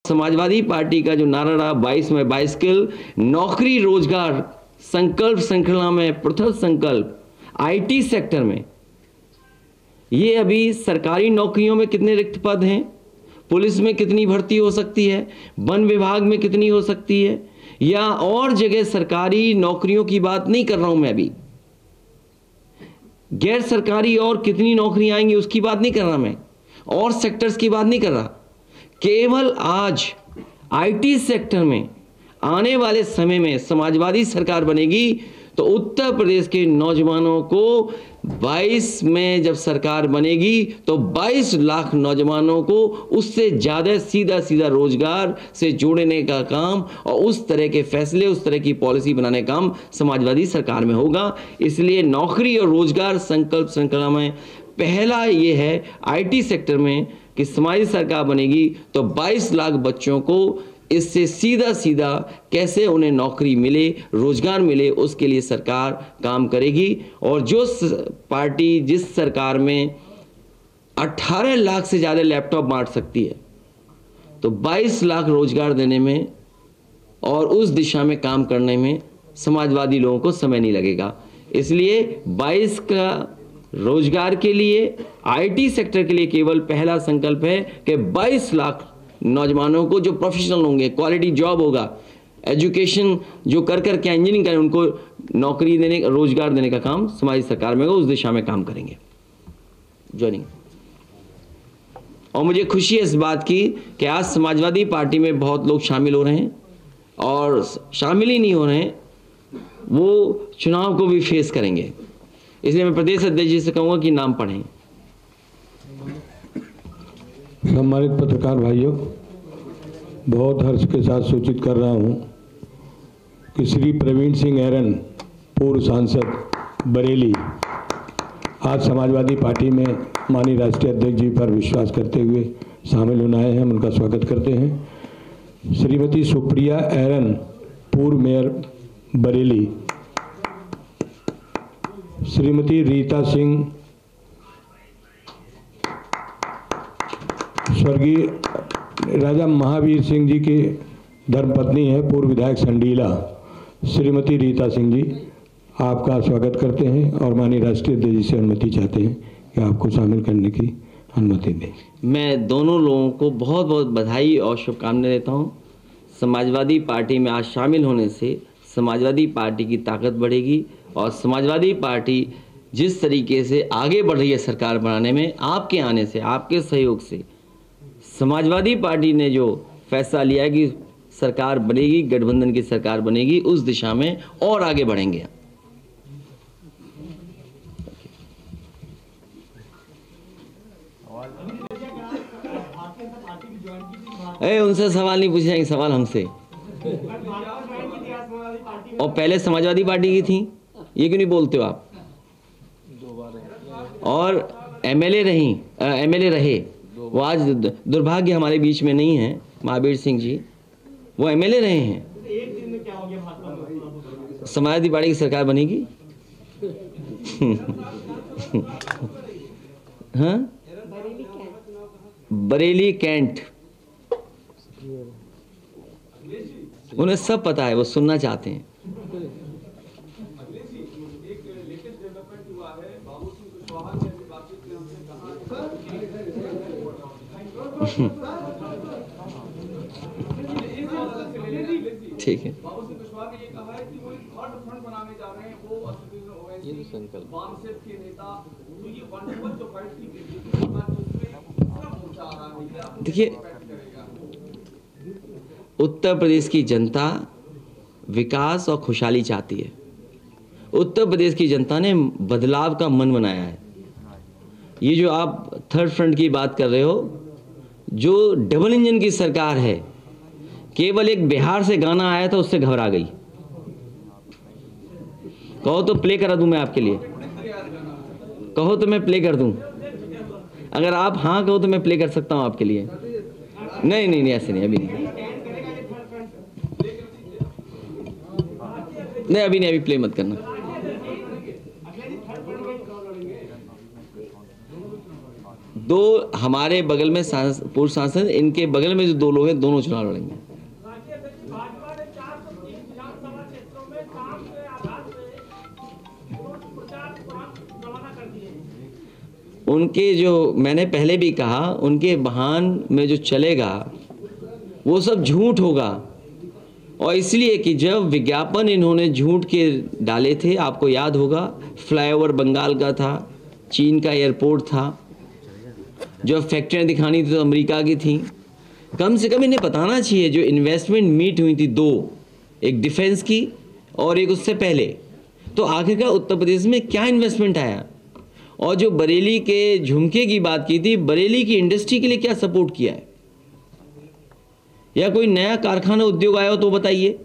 Samajwadi party का जो नारा रहा 22 में 22 स्किल, नौकरी रोजगार संकल्प श्रृंखला में प्रथम संकल्प आईटी सेक्टर में, ये अभी सरकारी नौकरियों में कितने रिक्त पद हैं, पुलिस में कितनी भर्ती हो सकती है, वन विभाग में कितनी हो सकती है, या और जगह सरकारी नौकरियों की बात नहीं कर रहा हूं मैं, अभी गैर सरकारी और कितनी नौकरियां आएंगी उसकी बात नहीं कर रहा मैं, और सेक्टर्स की बात नहीं कर रहा। केवल आज आईटी सेक्टर में आने वाले समय में समाजवादी सरकार बनेगी तो उत्तर प्रदेश के नौजवानों को 22 में जब सरकार बनेगी तो 22 लाख नौजवानों को उससे ज़्यादा सीधा सीधा रोजगार से जोड़ने का काम और उस तरह के फैसले, उस तरह की पॉलिसी बनाने का काम समाजवादी सरकार में होगा। इसलिए नौकरी और रोजगार संकल्प श्रृंखला में पहला ये है आईटी सेक्टर में कि समाजवादी सरकार बनेगी तो 22 लाख बच्चों को इससे सीधा सीधा कैसे उन्हें नौकरी मिले, रोजगार मिले, उसके लिए सरकार काम करेगी। और जो पार्टी जिस सरकार में 18 लाख से ज़्यादा लैपटॉप बांट सकती है तो 22 लाख रोजगार देने में और उस दिशा में काम करने में समाजवादी लोगों को समय नहीं लगेगा। इसलिए 22 का रोजगार के लिए आईटी सेक्टर के लिए केवल पहला संकल्प है कि 22 लाख नौजवानों को जो प्रोफेशनल होंगे, क्वालिटी जॉब होगा, एजुकेशन जो कर क्या इंजीनियरिंग करें, उनको नौकरी देने, रोजगार देने का काम समाज सरकार में होगा, उस दिशा में काम करेंगे। ज्वाइनिंग। और मुझे खुशी है इस बात की कि आज समाजवादी पार्टी में बहुत लोग शामिल हो रहे हैं और शामिल ही नहीं हो रहे हैं, वो चुनाव को भी फेस करेंगे। इसलिए मैं प्रदेश अध्यक्ष जी से कहूँगा कि नाम पढ़ें। सम्मानित पत्रकार भाइयों, बहुत हर्ष के साथ सूचित कर रहा हूं कि श्री प्रवीण सिंह ऐरन, पूर्व सांसद बरेली, आज समाजवादी पार्टी में माननीय राष्ट्रीय अध्यक्ष जी पर विश्वास करते हुए शामिल होने आए हैं। हम उनका स्वागत करते हैं। श्रीमती सुप्रिया ऐरन, पूर्व मेयर बरेली, श्रीमती रीता सिंह, स्वर्गीय राजा महावीर सिंह जी की धर्मपत्नी है, पूर्व विधायक संडीला, श्रीमती रीता सिंह जी, आपका स्वागत करते हैं और माननीय राष्ट्रीय अध्यक्ष जी से अनुमति चाहते हैं कि आपको शामिल करने की अनुमति दें। मैं दोनों लोगों को बहुत बहुत बधाई और शुभकामनाएं देता हूं। समाजवादी पार्टी में आज शामिल होने से समाजवादी पार्टी की ताकत बढ़ेगी और समाजवादी पार्टी जिस तरीके से आगे बढ़ रही है सरकार बनाने में, आपके आने से, आपके सहयोग से समाजवादी पार्टी ने जो फैसला लिया है कि सरकार बनेगी, गठबंधन की सरकार बनेगी, उस दिशा में और आगे बढ़ेंगे। उनसे सवाल नहीं पूछे जाएंगे, सवाल हमसे। और पहले समाजवादी पार्टी की थी, ये क्यों नहीं बोलते हो आप? और एमएलए रहे, वो आज दुर्भाग्य हमारे बीच में नहीं है, महावीर सिंह जी, वो एमएलए रहे हैं। एक दिन में क्या हो गया भाजपा? समाजवादी पार्टी की सरकार बनेगी। हाँ, बरेली कैंट, उन्हें सब पता है, वो सुनना चाहते हैं। ठीक है, देखिए, उत्तर प्रदेश की जनता विकास और खुशहाली चाहती है। उत्तर प्रदेश की जनता ने बदलाव का मन बनाया है। ये जो आप थर्ड फ्रंट की बात कर रहे हो, जो डबल इंजन की सरकार है, केवल एक बिहार से गाना आया था उससे घबरा गई। कहो तो प्ले करा दूं मैं आपके लिए, कहो तो मैं प्ले कर दूं। अगर आप हाँ कहो तो मैं प्ले कर सकता हूं आपके लिए। नहीं, ऐसे नहीं, अभी नहीं, अभी प्ले मत करना। दो हमारे बगल में पूर्व सांसद, इनके बगल में जो दो लोग हैं, दोनों चुनाव लड़ेंगे। भाजपा ने 403 विधानसभा क्षेत्रों में काम के आधार पे प्रचार रवाना कर दिए। उनके जो, मैंने पहले भी कहा, उनके बयान में जो चलेगा वो सब झूठ होगा। और इसलिए कि जब विज्ञापन इन्होंने झूठ के डाले थे, आपको याद होगा, फ्लाईओवर बंगाल का था, चीन का एयरपोर्ट था, जो फैक्ट्रियाँ दिखानी थी तो अमेरिका की थी। कम से कम इन्हें बताना चाहिए जो इन्वेस्टमेंट मीट हुई थी दो, एक डिफेंस की और एक उससे पहले, तो आखिरकार उत्तर प्रदेश में क्या इन्वेस्टमेंट आया। और जो बरेली के झुमके की बात की थी, बरेली की इंडस्ट्री के लिए क्या सपोर्ट किया है, या कोई नया कारखाना उद्योग आया हो तो बताइए।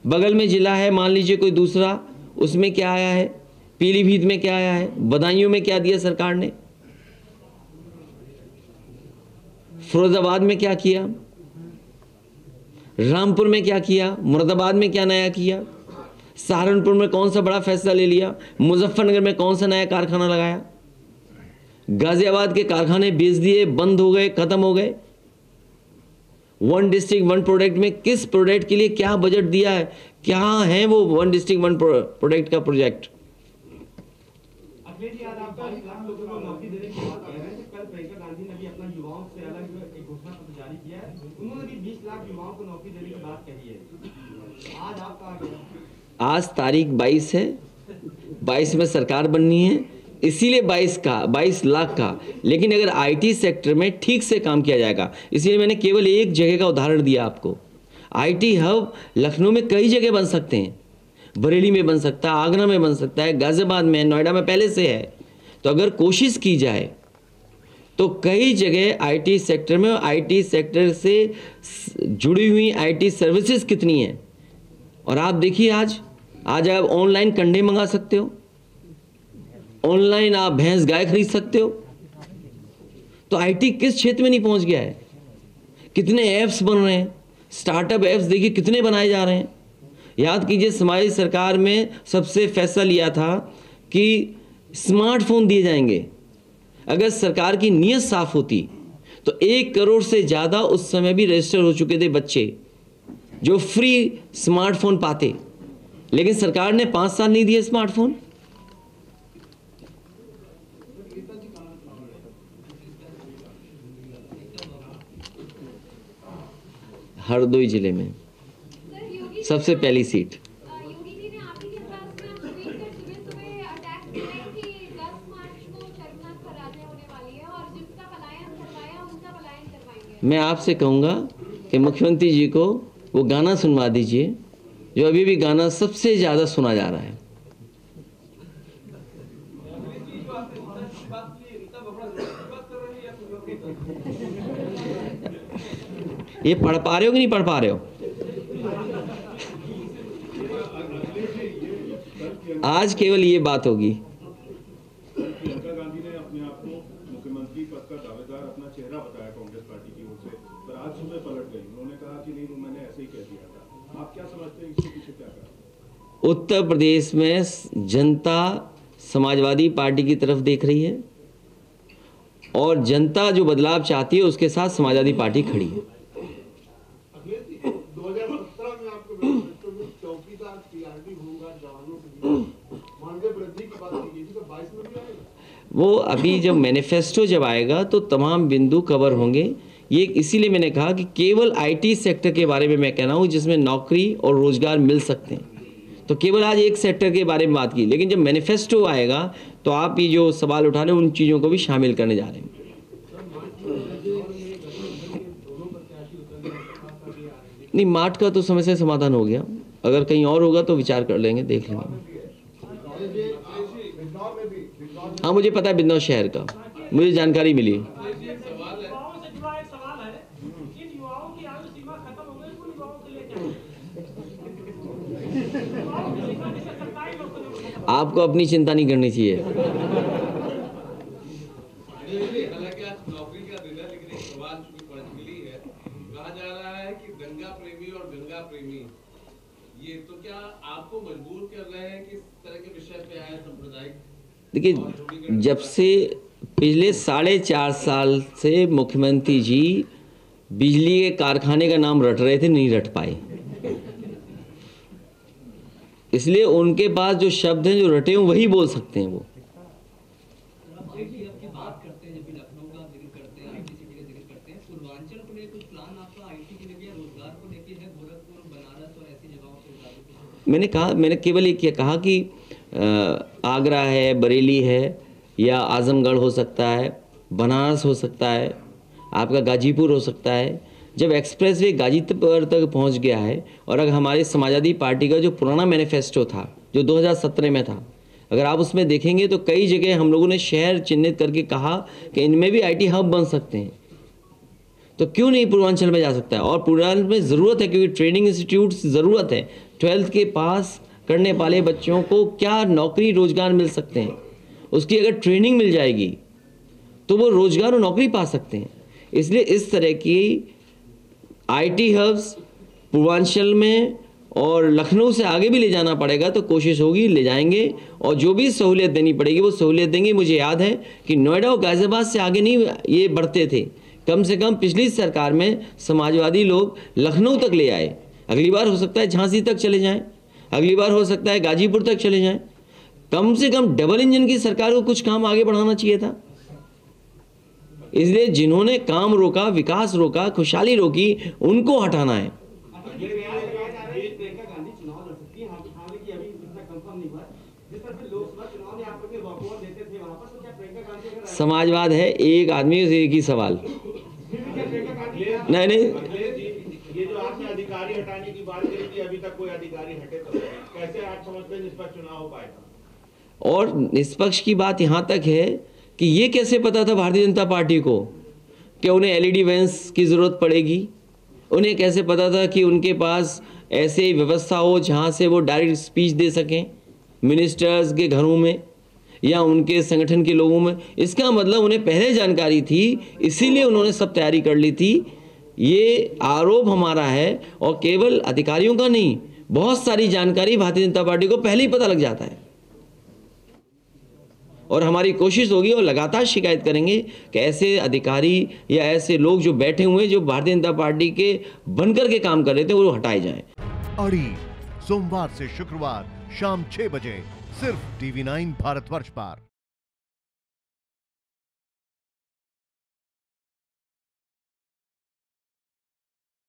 बगल में जिला है, मान लीजिए कोई दूसरा, उसमें क्या आया है, पीलीभीत में क्या आया है, बदायूं में क्या दिया सरकार ने, फिरोजाबाद में क्या किया, रामपुर में क्या किया, मुरादाबाद में क्या नया किया, सहारनपुर में कौन सा बड़ा फैसला ले लिया, मुजफ्फरनगर में कौन सा नया कारखाना लगाया, गाजियाबाद के कारखाने बेच दिए, बंद हो गए, खत्म हो गए। वन डिस्ट्रिक्ट वन प्रोडक्ट में किस प्रोडक्ट के लिए क्या बजट दिया है, क्या है वो वन डिस्ट्रिक्ट वन प्रोडक्ट का प्रोजेक्ट। अखिलेश जी, आज आप 22 लाख लोगों को नौकरी देने की बात कर रहे हैं। कल प्रियंका गांधी ने भी अपना युवाओं से अलग एक घोषणा पत्र जारी किया है, उन्होंने भी 20 लाख युवाओं को नौकरी देने की बात कही है। आज आप कहा गया, आज तारीख 22 है, 22 में सरकार बननी है, इसीलिए 22 लाख का। लेकिन अगर आईटी सेक्टर में ठीक से काम किया जाएगा, इसलिए मैंने केवल एक जगह का उदाहरण दिया आपको। आईटी हब लखनऊ में कई जगह बन सकते हैं, बरेली में बन सकता है, आगरा में बन सकता है, गाजियाबाद में, नोएडा में पहले से है। तो अगर कोशिश की जाए तो कई जगह आईटी सेक्टर में, आईटी सेक्टर से जुड़ी हुई आईटी सर्विसेज कितनी हैं। और आप देखिए, आज आप ऑनलाइन कंडे मंगा सकते हो, ऑनलाइन आप भैंस गाय खरीद सकते हो। तो आईटी किस क्षेत्र में नहीं पहुंच गया है। कितने ऐप्स बन रहे हैं, स्टार्टअप ऐप्स देखिए कितने बनाए जा रहे हैं। याद कीजिए, समाज सरकार में सबसे फैसला लिया था कि स्मार्टफोन दिए जाएंगे। अगर सरकार की नीयत साफ होती तो 1 करोड़ से ज़्यादा उस समय भी रजिस्टर हो चुके थे बच्चे जो फ्री स्मार्टफोन पाते। लेकिन सरकार ने 5 साल नहीं दिए स्मार्टफोन। हरदोई जिले में सबसे पहली सीट। योगी जी ने आप ही के पास में ट्वीट कर सुबह अटैक किया कि 10 मार्च को शर्मनाक पराजय होने वाली है और जिसका पलायन करवाया उनका पलायन करवाएंगे। मैं आपसे कहूँगा कि मुख्यमंत्री जी को वो गाना सुनवा दीजिए जो अभी भी गाना सबसे ज़्यादा सुना जा रहा है। ये पढ़ पा रहे हो कि नहीं पढ़ पा रहे हो? आज केवल ये बात होगी। प्रियंका गांधी ने अपने आप को मुख्यमंत्री पद का दावेदार अपना चेहरा बताया कांग्रेस पार्टी की ओर से, पर आज सुबह पलट गई। उन्होंने कहा कि नहीं, मैंने ऐसे ही कह दिया था। आप क्या समझते हैं इसके पीछे क्या कारण? उत्तर प्रदेश में जनता समाजवादी पार्टी की तरफ देख रही है और जनता जो बदलाव चाहती है उसके साथ समाजवादी पार्टी खड़ी है। 2017 में आपके मैनिफेस्टो में चौकीदार पीआरडी होमगार्ड जवानों के लिए मानदेय वृद्धि की बात की गई थी, तो 22 में भी आएगा? वो अभी जब मैनिफेस्टो जब आएगा तो तमाम बिंदु कवर होंगे। ये इसीलिए मैंने कहा कि केवल आईटी सेक्टर के बारे में मैं कह रहा हूँ जिसमें नौकरी और रोजगार मिल सकते हैं। तो केवल आज एक सेक्टर के बारे में बात की, लेकिन जब मैनिफेस्टो आएगा तो आप ये जो सवाल उठा रहे हैं उन चीज़ों को भी शामिल करने जा रहे हैं। नहीं, मार्च का तो समय से समाधान हो गया, अगर कहीं और होगा तो विचार कर लेंगे, देख लेंगे। हाँ, मुझे पता है बिजनौर शहर का, मुझे जानकारी मिली। युवाओं से जुड़ा एक सवाल है, इन युवाओं की आयु सीमा खत्म हो गई, उन युवाओं के लिए क्या है? युवाओं की सीमा जैसे सरकारी नौकरियों में आपको अपनी चिंता नहीं करनी चाहिए। हालांकि आज नौकरी का दिन है, लेकिन एक सवाल चूंकि पढ़ मिली है, कहा जा रहा है कि गंगा प्रेमी और गंगा प्रेमी, ये तो क्या आपको मजबूर कर रहे हैं कि इस तरह के विषय पे आए सांप्रदायिक? देखिए, जब से पिछले 4.5 साल से मुख्यमंत्री जी बिजली के कारखाने का नाम रट रहे थे, नहीं रट पाए। इसलिए उनके पास जो शब्द हैं जो रटे हैं वही बोल सकते हैं वो। आईटी की बात करते हैं, जब भी लखनऊ का जिक्र करते हैं, आईटी सिटी का जिक्र करते हैं, पूर्वांचल को लेकर कुछ प्लान आपका आईटी के लिए, रोजगार को लेकर है, गोरखपुर, बनारस और ऐसी जगहों पे? मैंने केवल ये कहा कि आगरा है, बरेली है, या आजमगढ़ हो सकता है, बनारस हो सकता है, आपका गाजीपुर हो सकता है। जब एक्सप्रेसवे गाजीपुर तक पहुंच गया है, और अगर हमारे समाजवादी पार्टी का जो पुराना मैनिफेस्टो था जो 2017 में था, अगर आप उसमें देखेंगे तो कई जगह हम लोगों ने शहर चिन्हित करके कहा कि इनमें भी आईटी हब बन सकते हैं, तो क्यों नहीं पूर्वांचल में जा सकता है। और पूर्वांचल में ज़रूरत है, क्योंकि ट्रेनिंग इंस्टीट्यूट ज़रूरत है। 12th के पास करने वाले बच्चों को क्या नौकरी रोजगार मिल सकते हैं, उसकी अगर ट्रेनिंग मिल जाएगी तो वो रोजगार और नौकरी पा सकते हैं। इसलिए इस तरह की आईटी हब्स पूर्वांचल में और लखनऊ से आगे भी ले जाना पड़ेगा, तो कोशिश होगी, ले जाएंगे, और जो भी सहूलियत देनी पड़ेगी वो सहूलियत देंगे। मुझे याद है कि नोएडा और गाजियाबाद से आगे नहीं ये बढ़ते थे, कम से कम पिछली सरकार में समाजवादी लोग लखनऊ तक ले आए। अगली बार हो सकता है झांसी तक चले जाएं, अगली बार हो सकता है गाजीपुर तक चले जाएं। कम से कम डबल इंजन की सरकार को कुछ काम आगे बढ़ाना चाहिए था। इसलिए जिन्होंने काम रोका, विकास रोका, खुशहाली रोकी, उनको हटाना है। प्रियंका गांधी चुनाव लड़ सकती है, हालांकि अभी इतना कंफर्म नहीं हुआ। जिस तरह से लोकसभा चुनाव में आप अपने वॉकओवर देते थे वहां पर, तो क्या प्रियंका गांधी अगर समाजवाद है, एक आदमी से एक ही सवाल। नहीं, ये जो आपने अधिकारी हटाने की बात करी थी, अभी तक कोई अधिकारी हटे तो कैसे आप समझते हैं निष्पक्ष चुनाव हो पाएगा? और निष्पक्ष की बात यहाँ तक है कि ये कैसे पता था भारतीय जनता पार्टी को कि उन्हें एलईडी वैन्स की ज़रूरत पड़ेगी? उन्हें कैसे पता था कि उनके पास ऐसे व्यवस्था हो जहाँ से वो डायरेक्ट स्पीच दे सकें मिनिस्टर्स के घरों में या उनके संगठन के लोगों में? इसका मतलब उन्हें पहले जानकारी थी, इसीलिए उन्होंने सब तैयारी कर ली थी। ये आरोप हमारा है, और केवल अधिकारियों का नहीं, बहुत सारी जानकारी भारतीय जनता पार्टी को पहले ही पता लग जाता है। और हमारी कोशिश होगी और लगातार शिकायत करेंगे कि ऐसे अधिकारी या ऐसे लोग जो बैठे हुए हैं, जो भारतीय जनता पार्टी के बनकर के काम कर रहे थे, वो हटाए जाएं। अड़ी सोमवार से शुक्रवार शाम 6 बजे सिर्फ TV9 भारतवर्ष पर।